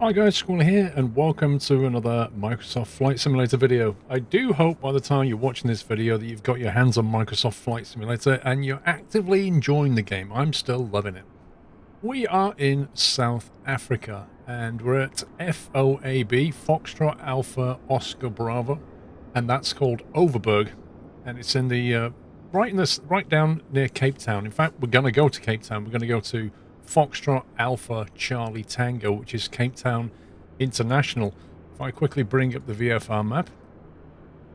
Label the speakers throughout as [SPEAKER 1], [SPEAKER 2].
[SPEAKER 1] Hi guys, Squall here, and welcome to another Microsoft Flight Simulator video. I do hope by the time you're watching this video that you've got your hands on Microsoft Flight Simulator and you're actively enjoying the game. I'm still loving it. We are in South Africa, and we're at FAOB, Foxtrot Alpha Oscar Bravo, and that's called Overberg, and it's in the right down near Cape Town. In fact, we're going to go to Cape Town. We're going to go to Foxtrot Alpha Charlie Tango, which is Cape Town International. If I quickly bring up the VFR map,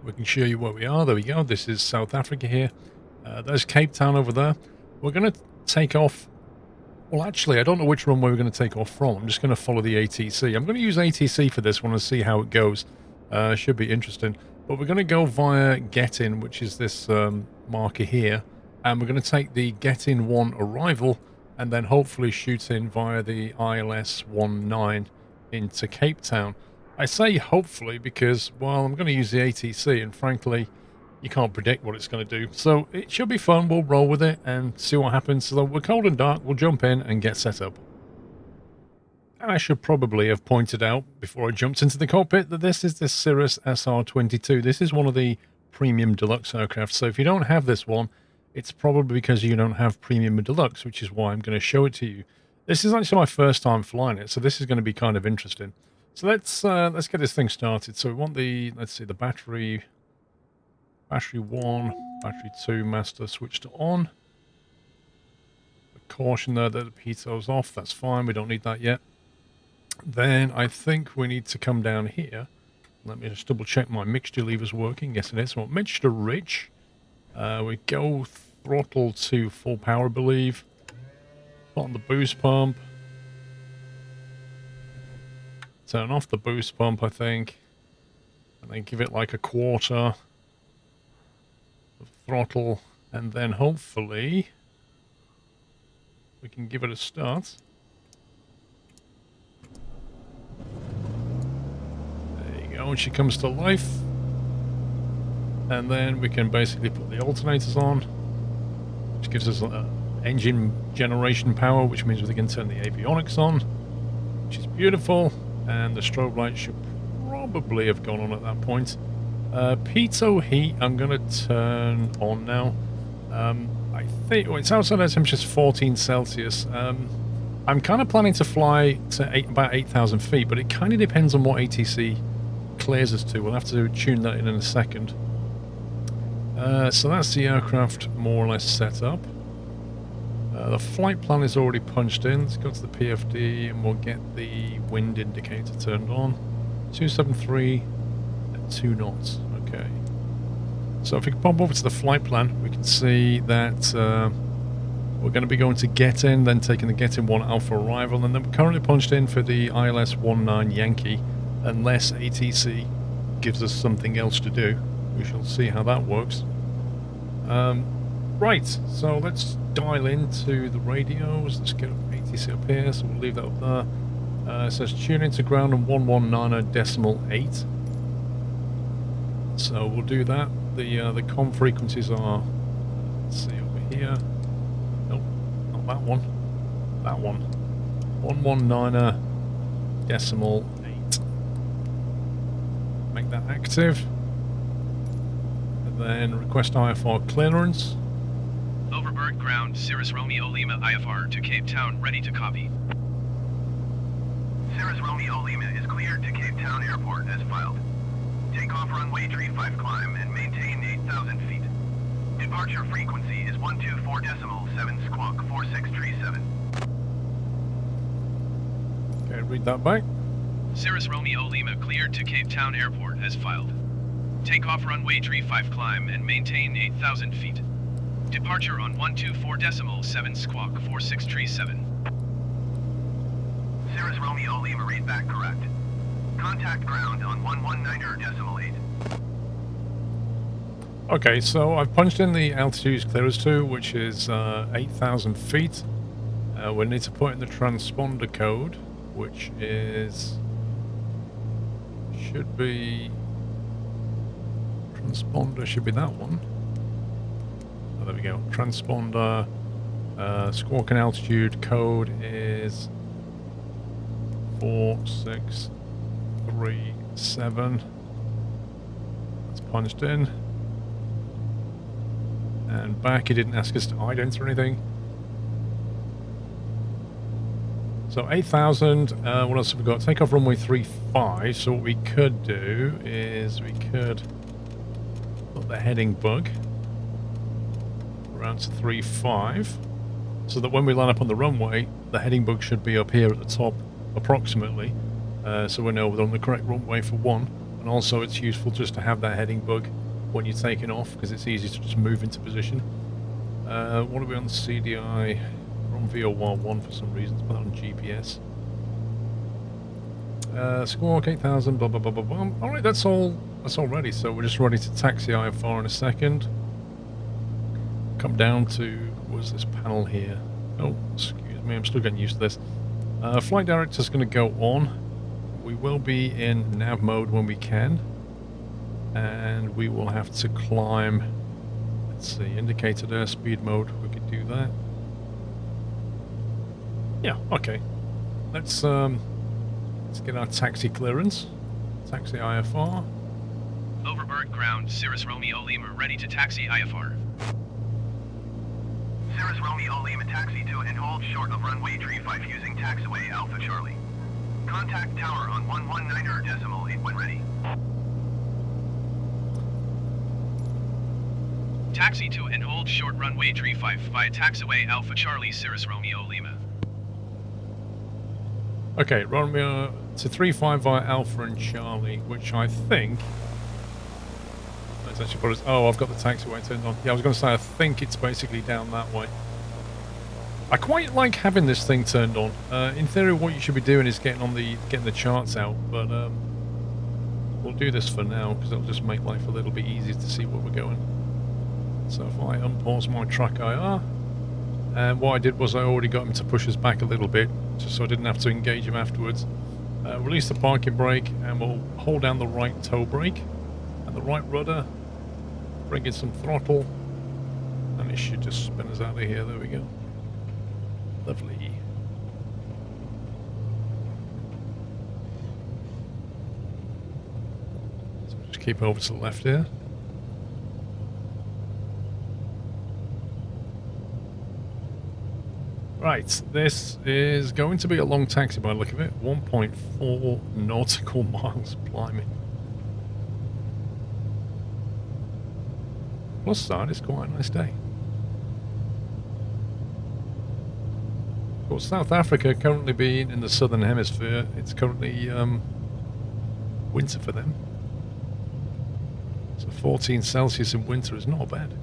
[SPEAKER 1] we can show you where we are. There we go. This is South Africa here. There's Cape Town over there. We're going to take off. Well, actually, I don't know which runway we're going to take off from. I'm just going to follow the ATC. I'm going to use ATC for this one and see how it goes. Should be interesting. But we're going to go via Get-In, which is this marker here. And we're going to take the Get-In 1 arrival and then hopefully shoot in via the ILS-19 into Cape Town. I say hopefully because, well, I'm going to use the ATC, and frankly, you can't predict what it's going to do. So it should be fun. We'll roll with it and see what happens. So we're cold and dark. We'll jump in and get set up. And I should probably have pointed out before I jumped into the cockpit that this is the Cirrus SR-22. This is one of the premium deluxe aircraft. So if you don't have this one, it's probably because you don't have Premium and Deluxe, which is why I'm going to show it to you. This is actually my first time flying it, so this is going to be kind of interesting. So let's get this thing started. So we want the, let's see, the battery 1, battery 2 master switched to on. A caution there that the pito's off, that's fine, we don't need that yet. Then I think we need to come down here. Let me just double check my mixture lever's working. Yes it is. Well, mixture rich. We go throttle to full power, I believe. Put on the boost pump. Turn off the boost pump, I think. And then give it like a quarter of throttle. And then hopefully we can give it a start. There you go, and she comes to life. And then we can basically put the alternators on, which gives us engine generation power, which means we can turn the avionics on, which is beautiful. And the strobe light should probably have gone on at that point. Pitot heat, I'm going to turn on now. I think it's outside our temperature is 14 Celsius. I'm kind of planning to fly to about 8,000 feet, but it kind of depends on what ATC clears us to. We'll have to tune that in a second. So that's the aircraft more or less set up. The flight plan is already punched in. Let's go to the PFD and we'll get the wind indicator turned on. 273 at 2 knots. Okay. So if we can pop over to the flight plan, we can see that we're going to be going to Get-In, then taking the Get-In 1 Alpha arrival, and then we're currently punched in for the ILS-19 Yankee, unless ATC gives us something else to do. We shall see how that works. Right, so let's dial into the radios. Let's get ATC up here, so we'll leave that up there. It says tune into ground on 119.8. So we'll do that. The comm frequencies are, let's see over here. Nope, not that one. That one. 119.8. Make that active. Then request IFR clearance.
[SPEAKER 2] Overberg ground, Cirrus Romeo Lima IFR to Cape Town, ready to copy. Cirrus Romeo Lima is cleared to Cape Town Airport as filed. Takeoff runway 35 climb and maintain 8,000 feet. Departure frequency is 124.7 squawk 4637.
[SPEAKER 1] Okay, read that back.
[SPEAKER 2] Cirrus Romeo Lima cleared to Cape Town Airport as filed. Takeoff runway 35 climb and maintain 8,000 feet. Departure on 124.7 squawk 4637. Cirrus Romeo Lima read back correct. Contact ground on 119.8.
[SPEAKER 1] Okay, so I've punched in the altitude clearance to, which is 8,000 feet. We need to put in the transponder code, which is, should be, transponder should be that one. Oh, there we go. Transponder, squawk and altitude code is 4637. That's punched in. And back, he didn't ask us to ident or anything. So 8,000, what else have we got? Take off runway 35, so what we could do is we could put the heading bug around to 35, so that when we line up on the runway, the heading bug should be up here at the top, approximately, so we know we're on the correct runway for one, and also it's useful just to have that heading bug when you're taking off, because it's easy to just move into position. What are we on the CDI? We're on VOR1 for some reason, put that on GPS. Squawk 8,000, blah blah blah blah blah. Alright, that's all ready, so we're just ready to taxi IFR in a second. Come down to, where's this panel here? Oh, excuse me, I'm still getting used to this. Flight director's going to go on. We will be in nav mode when we can. And we will have to climb, let's see, indicated airspeed mode, we could do that. Yeah, okay. Let's get our taxi clearance. Taxi IFR.
[SPEAKER 2] Overberg ground, Cirrus Romeo Lima, ready to taxi IFR. Cirrus Romeo Lima, taxi to and hold short of runway 35 using taxiway Alpha Charlie. Contact tower on 119.8 when ready. Taxi to and hold short runway 35 via taxiway Alpha Charlie, Cirrus Romeo Lima.
[SPEAKER 1] Okay, Romeo to 35 via Alpha and Charlie, which I think... Let's actually put us... Oh, I've got the taxiway turned on. Yeah, I was going to say, I think it's basically down that way. I quite like having this thing turned on. In theory, what you should be doing is getting the charts out, but we'll do this for now, because it'll just make life a little bit easier to see where we're going. So if I unpause my track IR, and what I did was I already got him to push us back a little bit, just so I didn't have to engage him afterwards. Release the parking brake, and we'll hold down the right toe brake and the right rudder, bring in some throttle, and it should just spin us out of here. There we go. Lovely. So just keep over to the left here. Right, this is going to be a long taxi by the look of it. 1.4 nautical miles, blimey. Plus side, it's quite a nice day. Of course, South Africa currently being in the southern hemisphere, it's currently winter for them. So 14 Celsius in winter is not bad.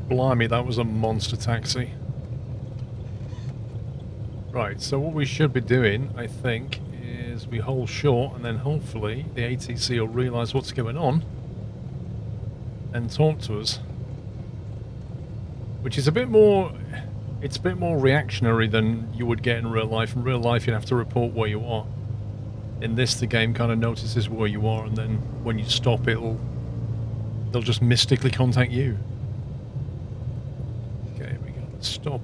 [SPEAKER 1] Blimey, that was a monster taxi. Right, so what we should be doing, I think, is we hold short, and then hopefully the ATC will realise what's going on and talk to us. Which is a bit more... It's a bit more reactionary than you would get in real life. In real life, you'd have to report where you are. In this, the game kind of notices where you are, and then when you stop, they'll just mystically contact you. Okay, we got to stop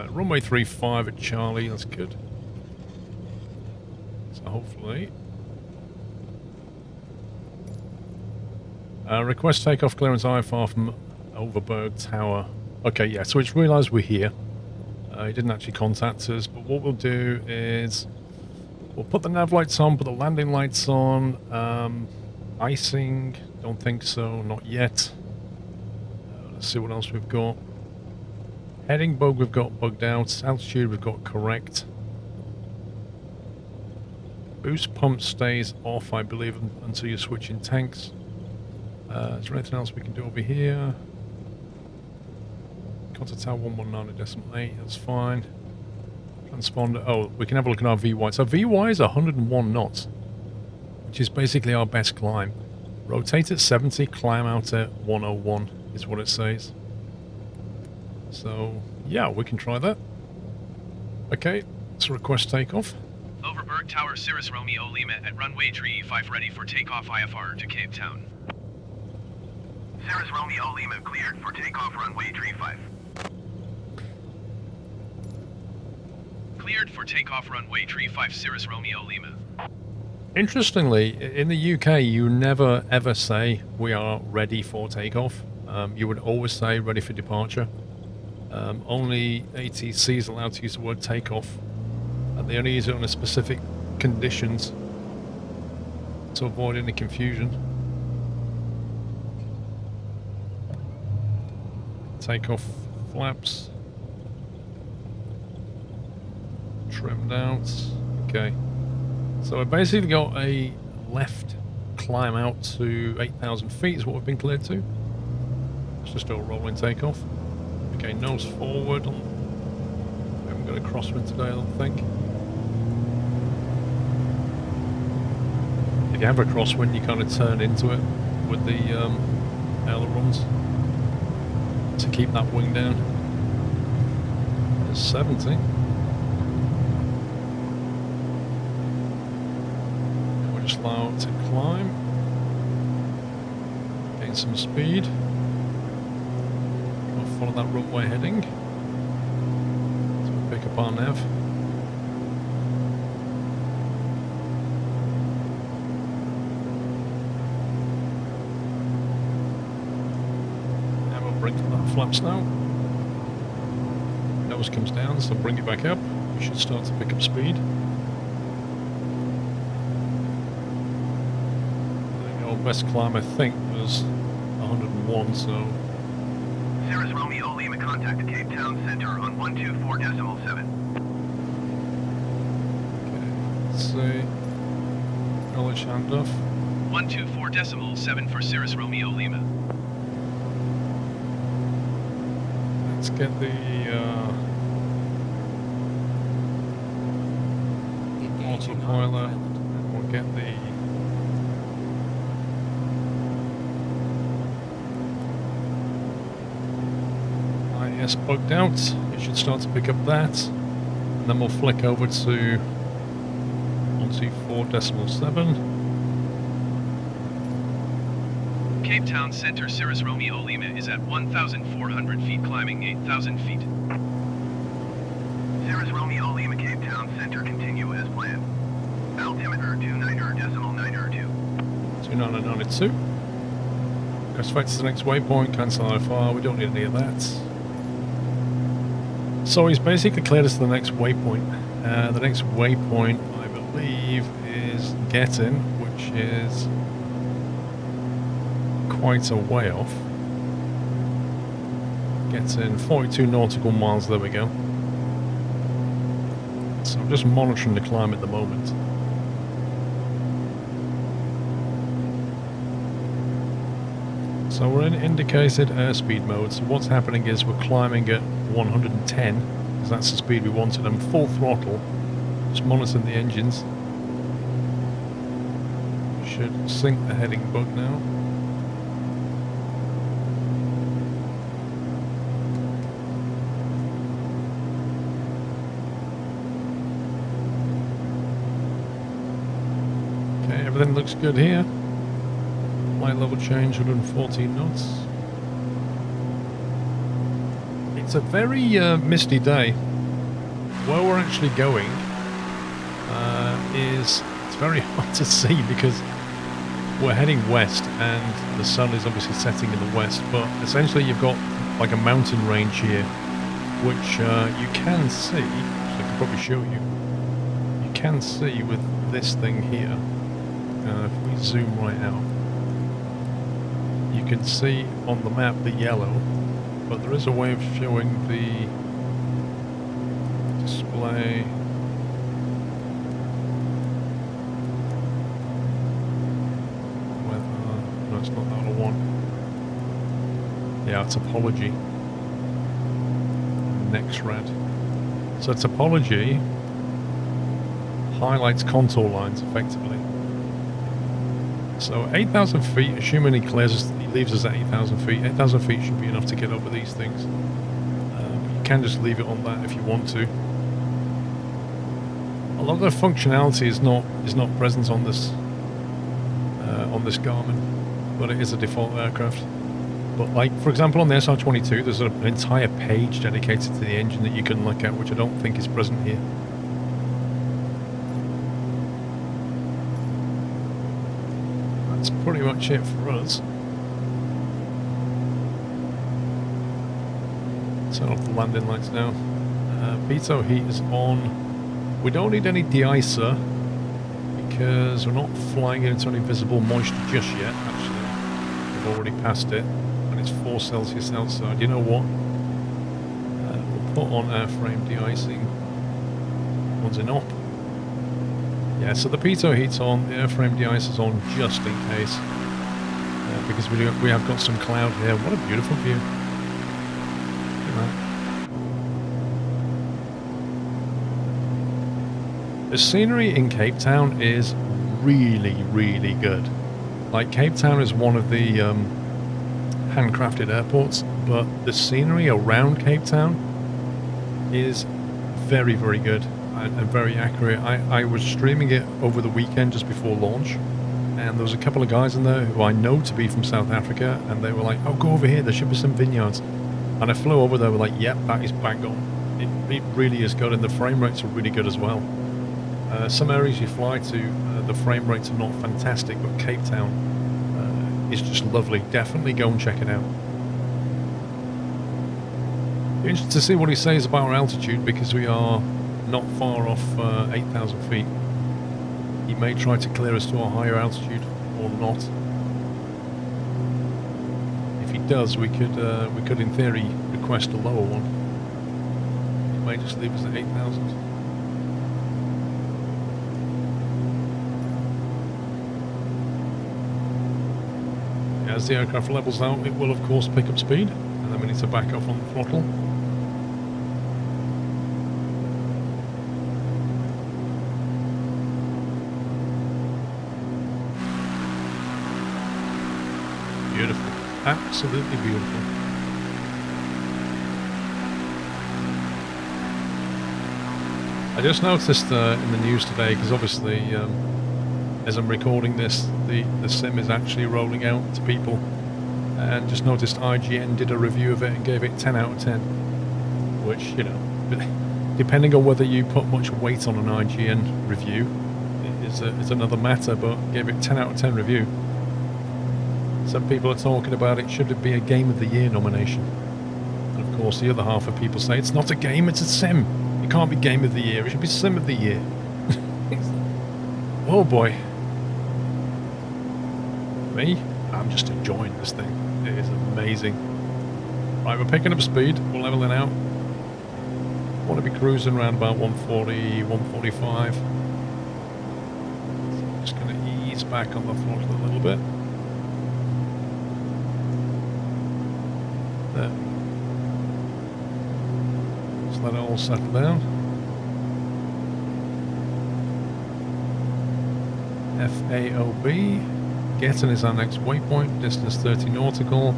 [SPEAKER 1] runway 35 at Charlie. That's good. So hopefully, request takeoff clearance IFR from Overberg Tower. Okay, yeah. So it's realised we're here. He didn't actually contact us, but what we'll do is we'll put the nav lights on, put the landing lights on. Icing, don't think so, not yet. Let's see what else we've got. Heading bug we've got bugged out. Altitude we've got correct. Boost pump stays off, I believe, until you're switching tanks. Is there anything else we can do over here? Contact tower 119.8, that's fine. Transponder, oh, we can have a look at our VY. So VY is 101 knots, which is basically our best climb. Rotate at 70, climb out at 101 is what it says. So, yeah, we can try that. Okay, let's request takeoff.
[SPEAKER 2] Overberg Tower, Cirrus Romeo Lima at runway 35 ready for takeoff IFR to Cape Town. Cirrus Romeo Lima cleared for takeoff runway 35. cleared for takeoff runway 35 Cirrus Romeo Lima.
[SPEAKER 1] Interestingly, in the UK, you never ever say we are ready for takeoff. You would always say ready for departure. Only ATC is allowed to use the word takeoff, and they only use it on a specific conditions to avoid any confusion. Takeoff flaps trimmed out. Okay, so we've basically got a left climb out to 8,000 feet is what we've been cleared to. Let's just do a rolling takeoff. Okay, nose forward. We haven't got a crosswind today, I don't think. If you have a crosswind, you kind of turn into it with the ailerons to keep that wing down. There's 70. We're just allowed to climb. Gain some speed. We'll follow that runway heading. So we'll pick up our nav. Bring that flaps now. Nose comes down, so bring it back up. We should start to pick up speed. Our best climb, I think, was 101, so...
[SPEAKER 2] Cirrus Romeo Lima, contact Cape Town Center on 124.7.
[SPEAKER 1] Okay, let's see. Knowledge handoff.
[SPEAKER 2] 124.7 for Cirrus Romeo Lima.
[SPEAKER 1] Let's get the autopilot, and we'll get the IS bugged out. You should start to pick up that, and then we'll flick over to 124.7.
[SPEAKER 2] Cape Town Center Cirrus Romeo Lima is at 1,400 feet, climbing 8,000 feet. Cirrus Romeo Lima, Cape Town Center, continue as planned. Altimeter 29.902.
[SPEAKER 1] 2992. Crest factor to the next waypoint, cancel IFR, we don't need any of that. So he's basically cleared us to the next waypoint. The next waypoint, I believe, is Getting, which is quite a way off. Gets in 42 nautical miles, there we go. So I'm just monitoring the climb at the moment. So we're in indicated airspeed mode, so what's happening is we're climbing at 110, because that's the speed we wanted, and full throttle, just monitoring the engines. Should sync the heading bug now. Everything looks good here. Light level change, 114 knots. It's a very misty day. Where we're actually going it's very hard to see because we're heading west and the sun is obviously setting in the west, but essentially you've got like a mountain range here which you can see, so I can probably show you. You can see with this thing here. If we zoom right out, you can see on the map the yellow, but there is a way of showing the display. Whether, no, it's not that I want. Yeah, topology. Next red. So topology highlights contour lines effectively. So 8,000 feet, assuming he clears us, he leaves us at 8,000 feet. 8,000 feet should be enough to get over these things. You can just leave it on that if you want to. A lot of the functionality is not present on this Garmin, but it is a default aircraft. But like, for example, on the SR22, there's an entire page dedicated to the engine that you can look at, which I don't think is present here. pretty much it for us. Turn off the landing lights now. Pitot heat is on. We don't need any de-icer because we're not flying into any visible moisture just yet. Actually, we've already passed it, and it's 4 Celsius outside. You know what? We'll put on airframe de-icing. One's in op. Yeah, so the pitot heat's on, the airframe de-icer's on just in case, because we have got some cloud here. What a beautiful view! Look at that. The scenery in Cape Town is really, really good. Like, Cape Town is one of the handcrafted airports, but the scenery around Cape Town is very, very good and very accurate. I was streaming it over the weekend just before launch, and there was a couple of guys in there who I know to be from South Africa, and they were like, oh, go over here, there should be some vineyards. And I flew over there, we're like, yep, that is bang on. It really is good, and the frame rates are really good as well. Some areas you fly to, the frame rates are not fantastic, but Cape Town is just lovely. Definitely go and check it out. Interested to see what he says about our altitude, because we are not far off 8,000 feet. He may try to clear us to a higher altitude or not. If he does, we could in theory request a lower one. He may just leave us at 8,000. As the aircraft levels out, it will of course pick up speed, and then we need to back off on the throttle. Beautiful, absolutely beautiful. I just noticed in the news today, because obviously as I'm recording this, the sim is actually rolling out to people, and just noticed IGN did a review of it and gave it 10 out of 10, which, you know, depending on whether you put much weight on an IGN review is another matter, but gave it 10 out of 10 review. Some people are talking about it should be a Game of the Year nomination, and of course the other half of people say it's not a game, it's a sim. It can't be Game of the Year, it should be Sim of the Year. Oh boy. Me, I'm just enjoying this thing. It is amazing. Right, we're picking up speed, we're leveling out. Want to be cruising around about 140, 145. So I'm just going to ease back on the throttle a little bit. There. Just let it all settle down. FAOB. Getting is our next waypoint, distance 30 nautical.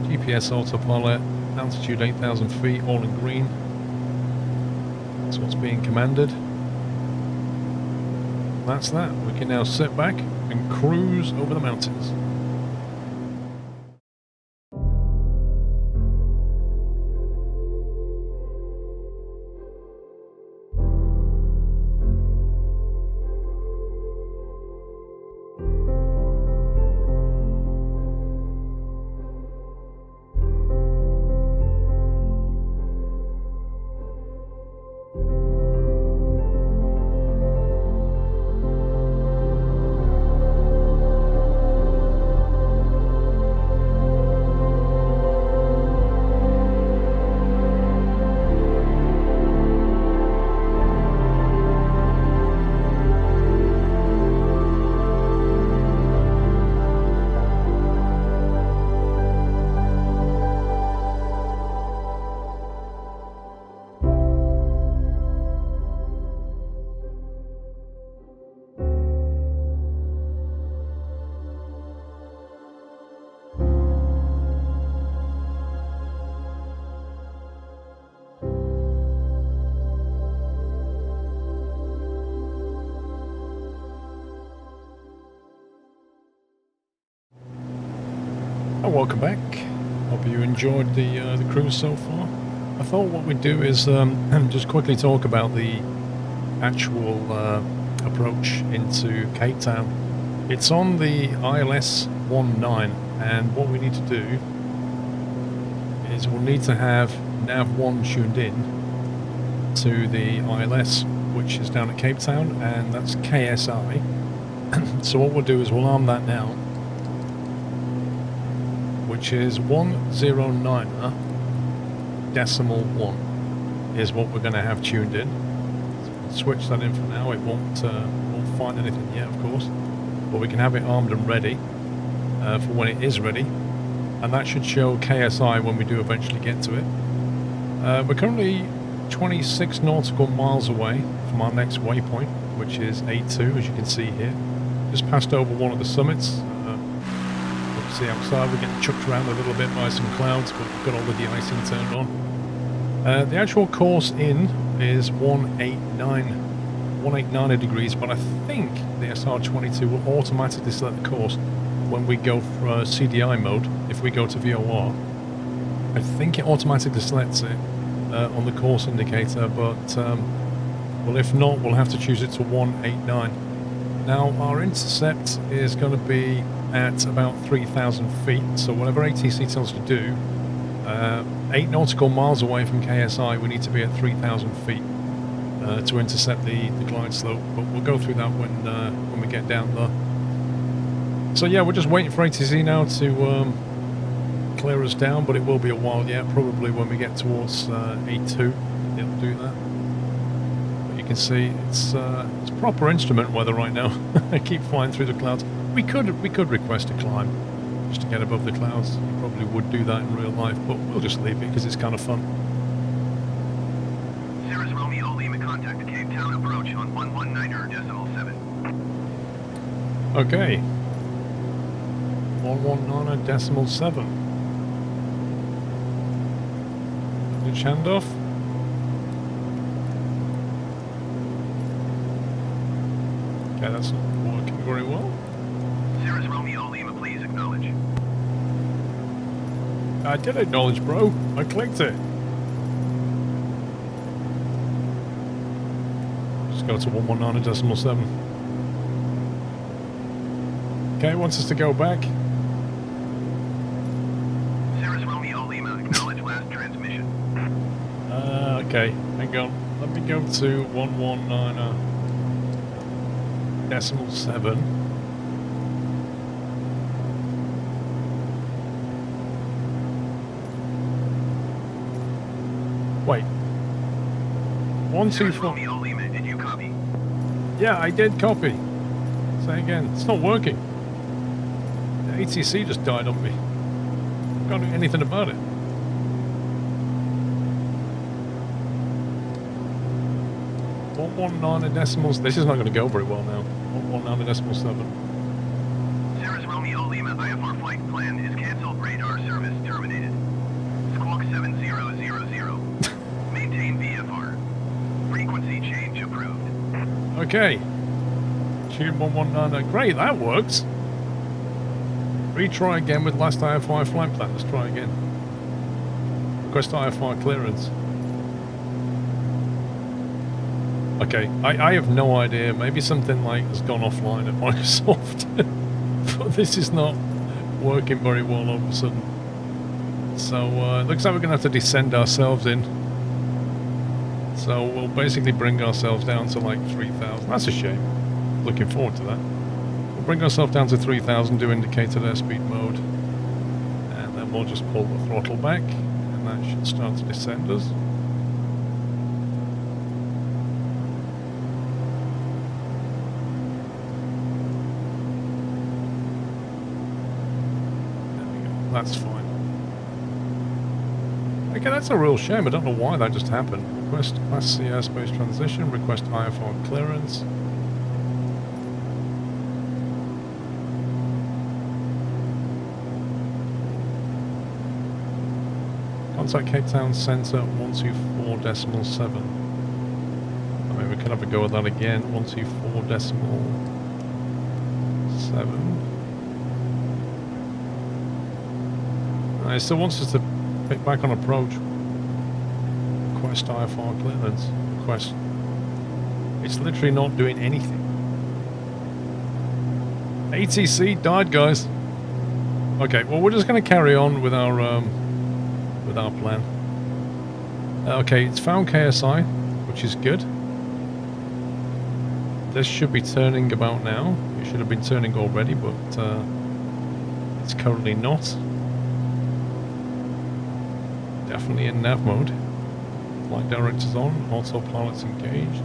[SPEAKER 1] GPS autopilot, altitude 8,000 feet, all in green. That's what's being commanded. That's that. We can now sit back and cruise over the mountains. Welcome back. Hope you enjoyed the cruise so far. I thought what we'd do is just quickly talk about the actual approach into Cape Town. It's on the ILS 19, and what we need to do is we'll need to have nav1 tuned in to the ILS, which is down at Cape Town, and that's KSI. So what we'll do is we'll arm that now, which is 109.1 is what we're going to have tuned in. So we'll switch that in for now. It won't find anything yet, of course, but we can have it armed and ready for when it is ready, and that should show KSI when we do eventually get to it. We're currently 26 nautical miles away from our next waypoint, which is A2, as you can see here. Just passed over one of the summits. See outside, we're getting chucked around a little bit by some clouds, but we've got all the de-icing turned on. The actual course in is 189 degrees, but I think the SR22 will automatically select the course when we go for CDI mode. If we go to VOR, I think it automatically selects it on the course indicator, but well, if not, we'll have to choose it to 189. Now our intercept is going to be at about 3,000 feet, so whatever ATC tells us to do, 8 nautical miles away from KSI, we need to be at 3,000 feet to intercept the glide slope, but we'll go through that when we get down there. So yeah, we're just waiting for ATC now to clear us down, but it will be a while yet. Probably when we get towards A2 it'll do that. But you can see it's proper instrument weather right now. I keep flying through the clouds. We could request a climb just to get above the clouds. You probably would do that in real life, but we'll just leave it because it's kind of fun.
[SPEAKER 2] Cirrus Romeo Lima, contact Cape Town approach on 119.7.
[SPEAKER 1] Okay. 119.7. Which handoff? Okay, that's not working very well.
[SPEAKER 2] Cirrus Romeo Lima, please acknowledge.
[SPEAKER 1] I did acknowledge, bro. I clicked it. Just go to 119.7. Okay, it wants us to go back.
[SPEAKER 2] Cirrus Romeo Lima, acknowledge last transmission.
[SPEAKER 1] Okay, hang on. Let me go to 119.7. Wait. 124.
[SPEAKER 2] Romeo Lima, did you copy?
[SPEAKER 1] Yeah, I did copy. Say again. It's not working. The ATC just died on me. I can't do anything about it. 119 decimals. This is not going to go very well now. 119.7.
[SPEAKER 2] Cirrus Romeo Lima, IFR flight plan is cancelled. Radar service terminated. Squawk 7000. Maintain VFR. Frequency change approved.
[SPEAKER 1] Okay. Tune 119. Great, that works. Retry again with last IFR flight plan. Let's try again. Request IFR clearance. Okay, I have no idea. Maybe something like has gone offline at Microsoft. But this is not working very well all of a sudden. So it looks like we're going to have to descend ourselves in. So we'll basically bring ourselves down to like 3,000. That's a shame. Looking forward to that. We'll bring ourselves down to 3,000, do indicated airspeed mode. And then we'll just pull the throttle back. And that should start to descend us. That's fine. Okay, that's a real shame. I don't know why that just happened. Request Class C airspace transition. Request IFR clearance. Contact Cape Town Centre 124.7. I mean, we can have a go at that again. 124.7. It still wants us to pick back on approach. Request IFR clearance. Request. It's literally not doing anything. ATC died, guys. Okay, well, we're just going to carry on with our plan. Okay, it's found KSI, which is good. This should be turning about now. It should have been turning already, but it's currently not. Definitely in nav mode. Flight director's on, autopilot's engaged.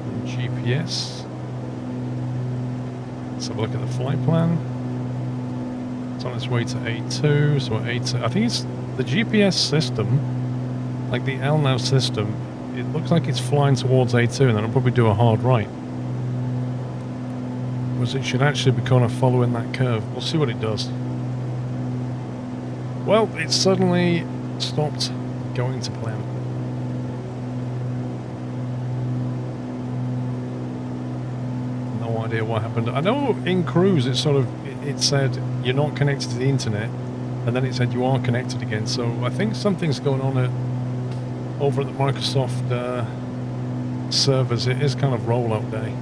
[SPEAKER 1] And GPS. Let's have a look at the flight plan. It's on its way to A2, so at A2, I think it's the GPS system, like the LNAV system, it looks like it's flying towards A2 and then it'll probably do a hard right. Whereas it should actually be kind of following that curve. We'll see what it does. Well, it suddenly stopped going to plan. No idea what happened. I know in cruise it sort of, it said you're not connected to the internet, and then it said you are connected again. So I think something's going on over at the Microsoft servers. It is kind of rollout day.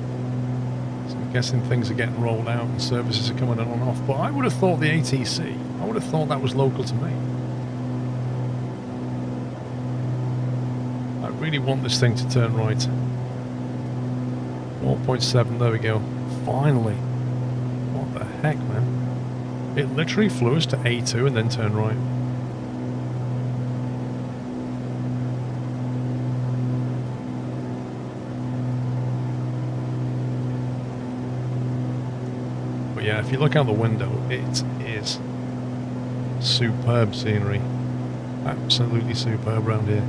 [SPEAKER 1] So I'm guessing things are getting rolled out and services are coming on and off. But I would have thought the ATC, I would have thought that was local to me. I really want this thing to turn right. 0.7, there we go. Finally. What the heck, man? It literally flew us to A2 and then turned right. But yeah, if you look out the window, it is superb scenery. Absolutely superb around here.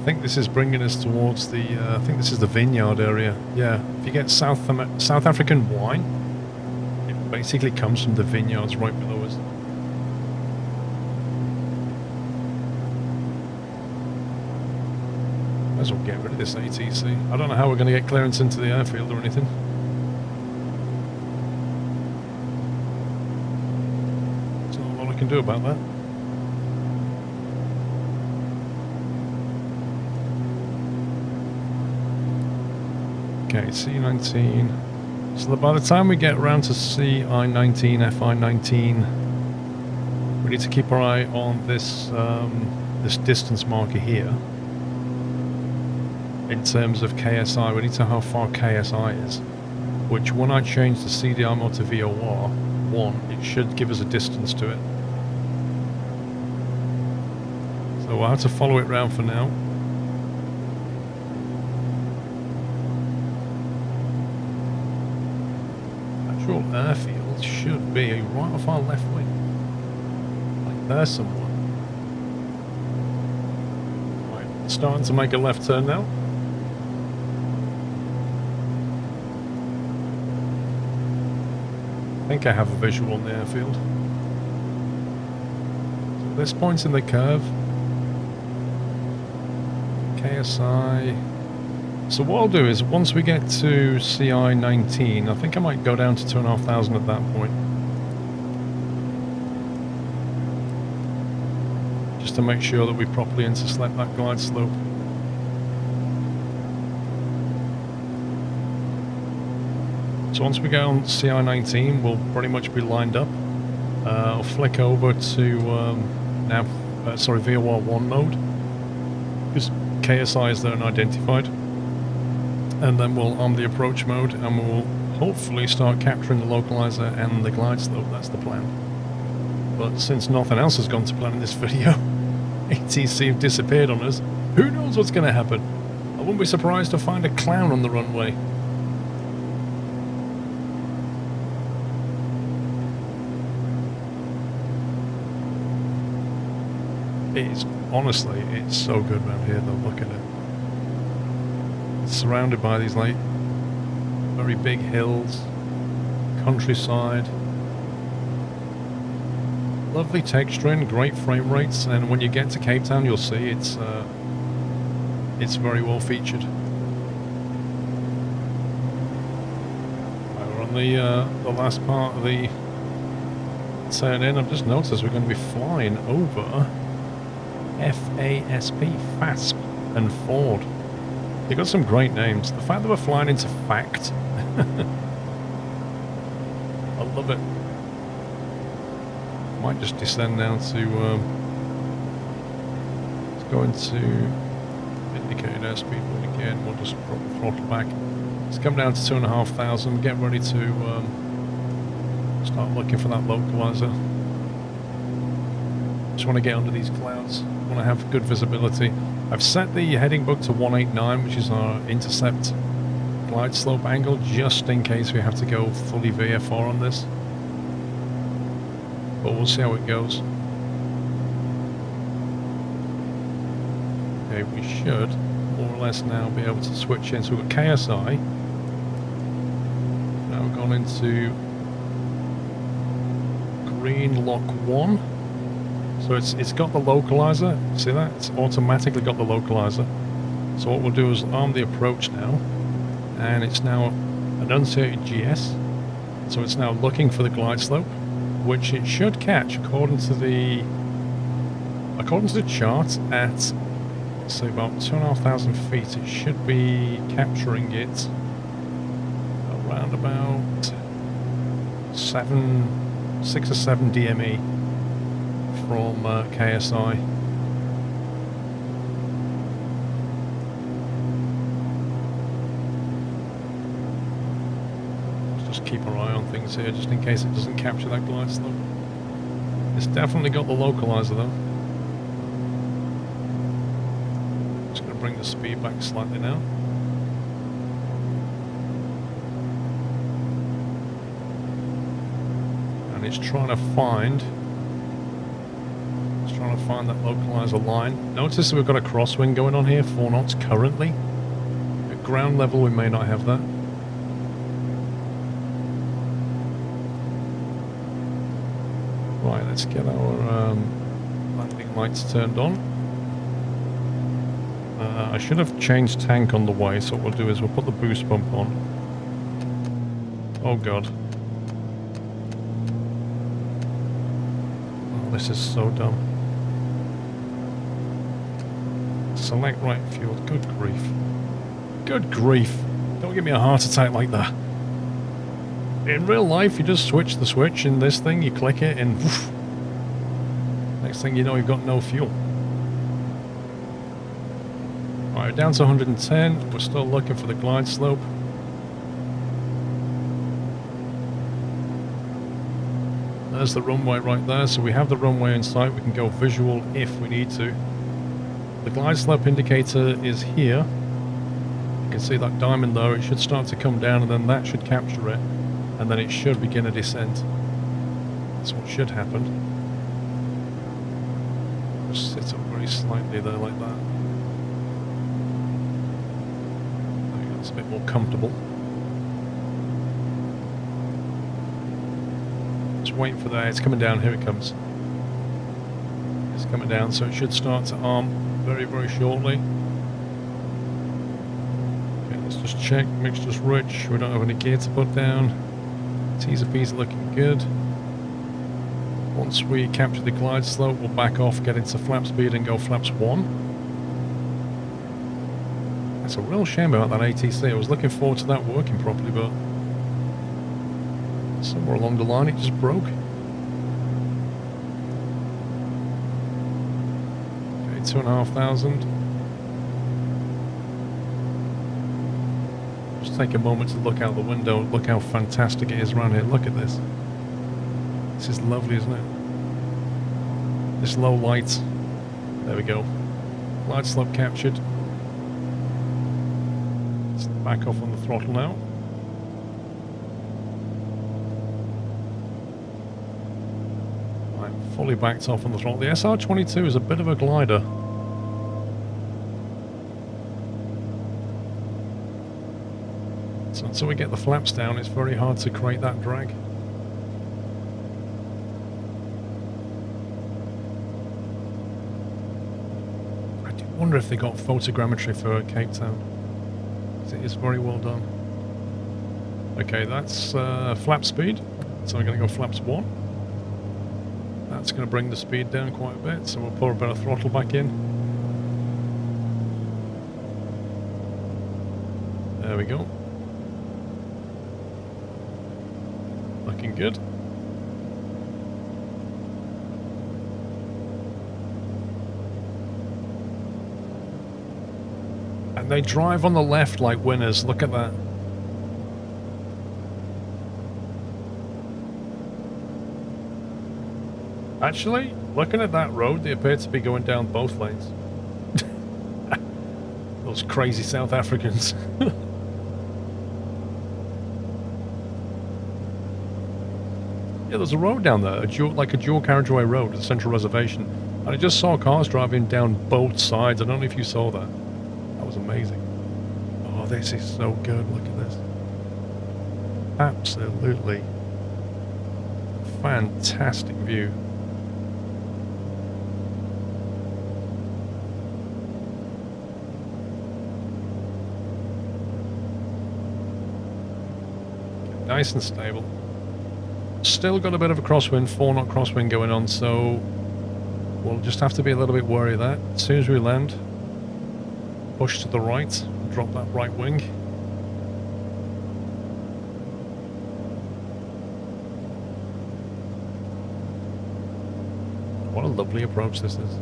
[SPEAKER 1] I think this is bringing us towards the, I think this is the vineyard area. Yeah, if you get South African wine, it basically comes from the vineyards right below us. Might as well get rid of this ATC. I don't know how we're going to get clearance into the airfield or anything. There's not a lot I can do about that. Okay, C19. So by the time we get around to CI19, FI19, we need to keep our eye on this this distance marker here. In terms of KSI, we need to know how far KSI is. Which, when I change the CDI mode to VOR 1, it should give us a distance to it. So we'll have to follow it round for now. Airfield should be right off our left wing. Like there's someone. Right, starting to make a left turn now. I think I have a visual on the airfield. So this point's in the curve. KSI. So what I'll do is, once we get to CI19, I think I might go down to 2,500 at that point. Just to make sure that we properly intercept that glide slope. So once we get on CI19, we'll pretty much be lined up. I'll flick over to VOR 1 mode, because KSI is there and identified. And then we'll arm the approach mode and we'll hopefully start capturing the localizer and the glide slope. That's the plan. But since nothing else has gone to plan in this video, ATC have disappeared on us. Who knows what's going to happen? I wouldn't be surprised to find a clown on the runway. It's honestly, it's so good around here though. Look at it. Surrounded by these like very big hills, countryside, lovely texturing, great frame rates, and when you get to Cape Town you'll see it's very well featured. We're on the last part of the turn in. I've just noticed we're going to be flying over FASP and Ford. They got some great names. The fact that we're flying into fact. I love it. Might just descend now to let's go into indicated airspeed mode again. We'll just drop the throttle back. Let's come down to 2,500. Get ready to start looking for that localizer. Just want to get under these clouds. Want to have good visibility. I've set the heading bug to 189, which is our intercept glide slope angle, just in case we have to go fully VFR on this. But we'll see how it goes. Okay, we should more or less now be able to switch in. So we've got KSI. Now we've gone into green lock 1. So it's got the localizer. See that? It's automatically got the localizer. So what we'll do is arm the approach now. And it's now enunciated GS. So it's now looking for the glide slope, which it should catch according to the chart at, let's say, about 2,500 feet. It should be capturing it around about 6 or 7 DME from KSI. Just keep our eye on things here, just in case it doesn't capture that glide slope. It's definitely got the localizer though. Just going to bring the speed back slightly now. And it's trying to find that localizer line. Notice that we've got a crosswind going on here, 4 knots currently. At ground level we may not have that. Right, let's get our landing lights turned on. I should have changed tank on the way, so what we'll do is we'll put the boost pump on. Oh god. Oh, this is so dumb. Select right fuel. Good grief. Good grief. Don't give me a heart attack like that. In real life, you just switch the switch in this thing, you click it, and woof, next thing you know, you've got no fuel. Alright, down to 110. We're still looking for the glide slope. There's the runway right there, so we have the runway in sight. We can go visual if we need to. The glide slope indicator is here. You can see that diamond there. It should start to come down, and then that should capture it, and then it should begin a descent. That's what should happen. Just sit up very slightly there like that. There we go, that's a bit more comfortable. Just waiting for that. It's coming down. Here it comes. It's coming down, so it should start to arm very, very shortly. Okay, let's just check. Mixture's rich. We don't have any gear to put down. Teaser P's looking good. Once we capture the glide slope, we'll back off, get into flap speed and go flaps 1. That's a real shame about that ATC. I was looking forward to that working properly, but somewhere along the line it just broke. Okay, 2,500. Just take a moment to look out the window. Look how fantastic it is around here. Look at this. This is lovely, isn't it? This low light. There we go. Glide slope captured. Let's back off on the throttle now. Right, fully backed off on the throttle. The SR-22 is a bit of a glider. So until we get the flaps down, it's very hard to create that drag. I do wonder if they got photogrammetry for Cape Town. It is very well done. Okay, that's flap speed. So I'm going to go flaps 1. That's going to bring the speed down quite a bit, so we'll pour a bit of throttle back in. There we go. Looking good. And they drive on the left like winners. Look at that. Actually, looking at that road, they appear to be going down both lanes. Those crazy South Africans. Yeah, there's a road down there, like a dual carriageway road at the Central Reservation. And I just saw cars driving down both sides. I don't know if you saw that. That was amazing. Oh, this is so good. Look at this. Absolutely fantastic view. Nice and stable. Still got a bit of a crosswind, 4-knot crosswind going on, so we'll just have to be a little bit wary of that. As soon as we land, push to the right, drop that right wing. What a lovely approach this is.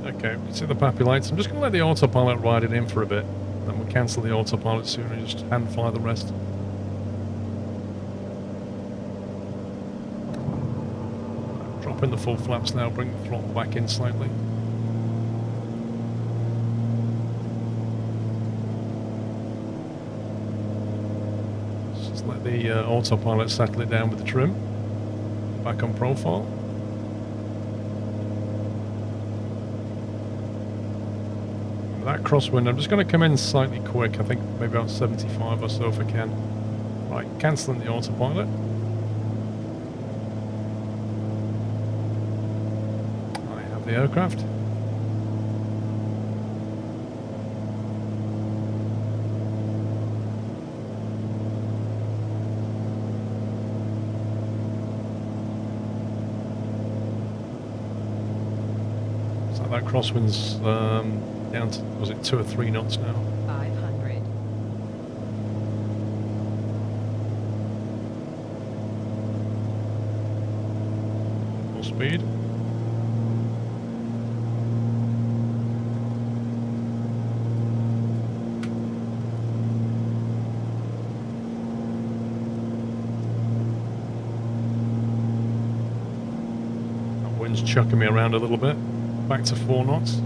[SPEAKER 1] Okay, you can see the pappy lights. I'm just going to let the autopilot ride it in for a bit. Then we'll cancel the autopilot soon and just hand fly the rest. Drop in the full flaps now, bring the throttle back in slightly. Just let the autopilot settle it down with the trim. Back on profile. That crosswind, I'm just going to come in slightly quick, I think maybe about 75 or so if I can. Right, cancelling the autopilot. I have the aircraft. So that crosswind's down to, was it 2 or 3 knots now?
[SPEAKER 3] 500.
[SPEAKER 1] Full speed. That wind's chucking me around a little bit. Back to 4 knots.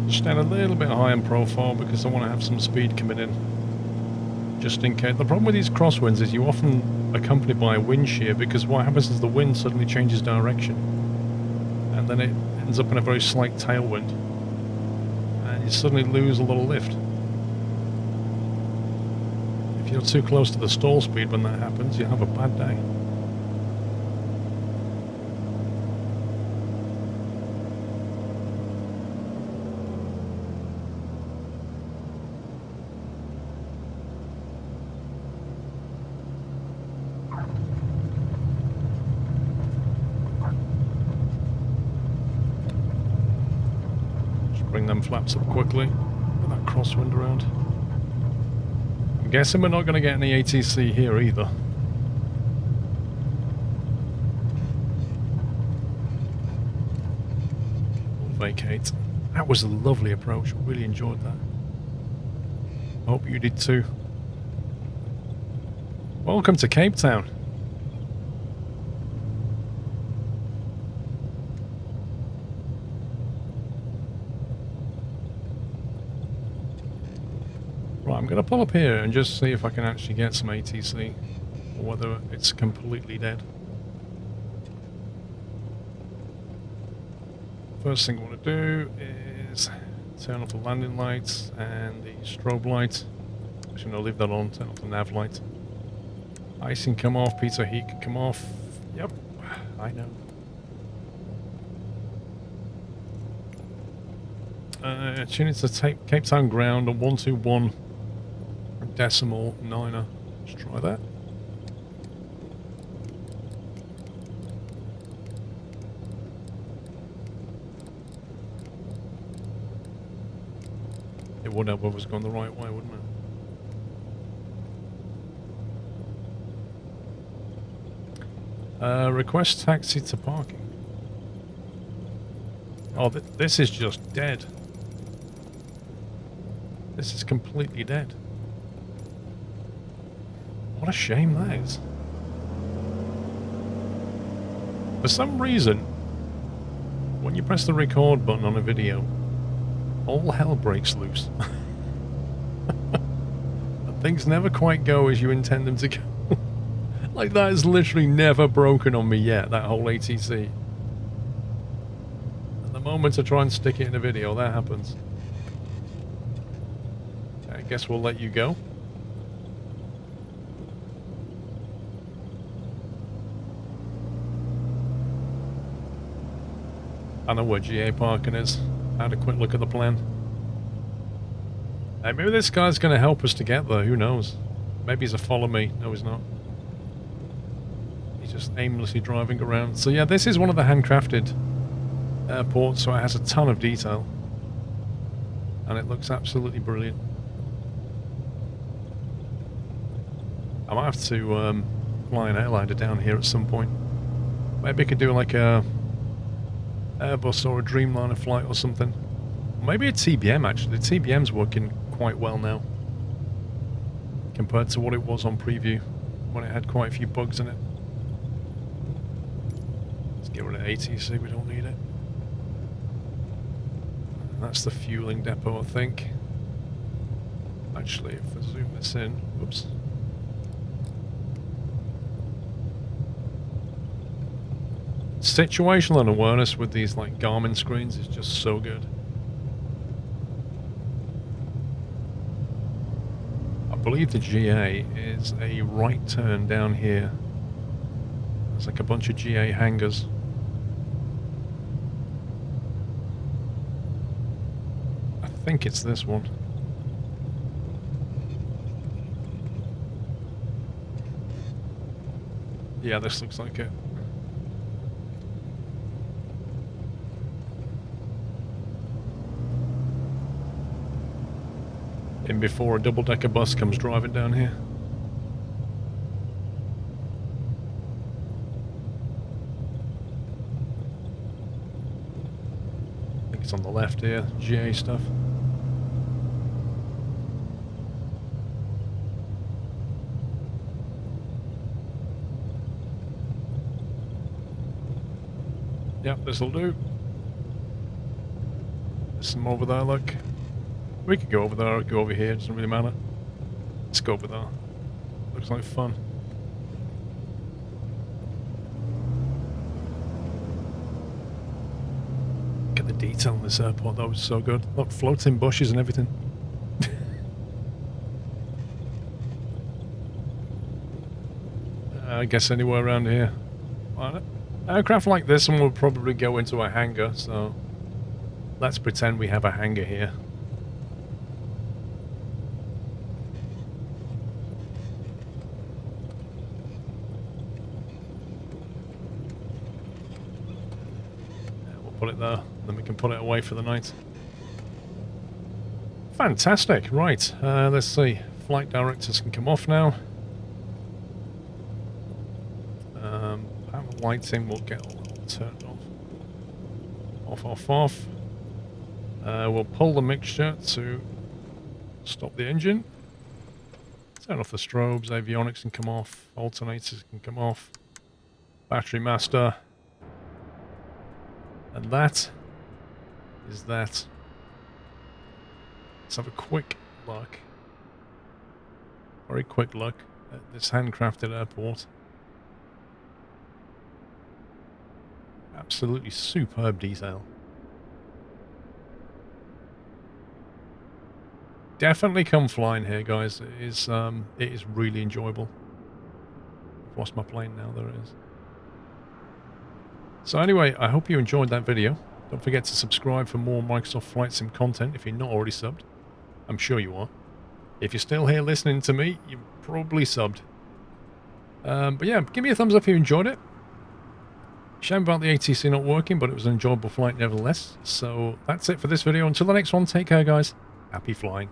[SPEAKER 1] Stand a little bit high in profile because I want to have some speed coming in, just in case. The problem with these crosswinds is you often accompanied by a wind shear, because what happens is the wind suddenly changes direction and then it ends up in a very slight tailwind and you suddenly lose a little lift. If you're too close to the stall speed when that happens, you have a bad day. Bring them flaps up quickly. Get that crosswind around. I'm guessing we're not going to get any ATC here either. We'll vacate. That was a lovely approach. I really enjoyed that. I hope you did too. Welcome to Cape Town. Right, I'm going to pull up here and just see if I can actually get some ATC, or whether it's completely dead. First thing I want to do is turn off the landing lights and the strobe light. Actually, no, leave that on, turn off the nav light. Ice can come off, pizza heat can come off. Yep, I know. Tune into Cape Town ground on 121 decimal 9er. Let's try that. It would have if it was going the right way, wouldn't it? Request taxi to parking. Oh, this is just dead. This is completely dead. What a shame that is. For some reason, when you press the record button on a video, all hell breaks loose. And things never quite go as you intend them to go. Like, that has literally never broken on me yet, that whole ATC. And the moment I try and stick it in a video, that happens. I guess we'll let you go. I know where GA parking is. I had a quick look at the plan. Hey, maybe this guy's going to help us to get there, who knows? Maybe he's a follow me. No, he's not. He's just aimlessly driving around. So yeah, this is one of the handcrafted airports, so it has a ton of detail. And it looks absolutely brilliant. I might have to fly an airliner down here at some point. Maybe I could do like a Airbus or a Dreamliner flight or something. Or maybe a TBM actually. The TBM's working quite well now. Compared to what it was on preview, when it had quite a few bugs in it. Let's get rid of ATC, we don't need it. And that's the fueling depot, I think. Actually, if I zoom this in, whoops. Situational awareness with these like Garmin screens is just so good. I believe the GA is a right turn down here. There's like a bunch of GA hangars. I think it's this one. Yeah, this looks like it. In before a double-decker bus comes driving down here. I think it's on the left here, GA stuff. Yep, this'll do. There's some over there, look. We could go over there or go over here, it doesn't really matter. Let's go over there. Looks like fun. Look at the detail in this airport, that was so good. Look, floating bushes and everything. I guess anywhere around here. Well, aircraft like this one will probably go into a hangar, so let's pretend we have a hangar here. Put it there, then we can put it away for the night. Fantastic, right, let's see. Flight directors can come off now. Panel lighting will get all turned off. Off. We'll pull the mixture to stop the engine. Turn off the strobes, avionics can come off, alternators can come off. Battery master. And that is that. Let's have a quick look. Very quick look at this handcrafted airport. Absolutely superb detail. Definitely come flying here, guys. It is really enjoyable. Lost my plane now, there it is. So anyway, I hope you enjoyed that video. Don't forget to subscribe for more Microsoft Flight Sim content if you're not already subbed. I'm sure you are. If you're still here listening to me, you're probably subbed. But yeah, give me a thumbs up if you enjoyed it. Shame about the ATC not working, but it was an enjoyable flight nevertheless. So that's it for this video. Until the next one, take care, guys. Happy flying.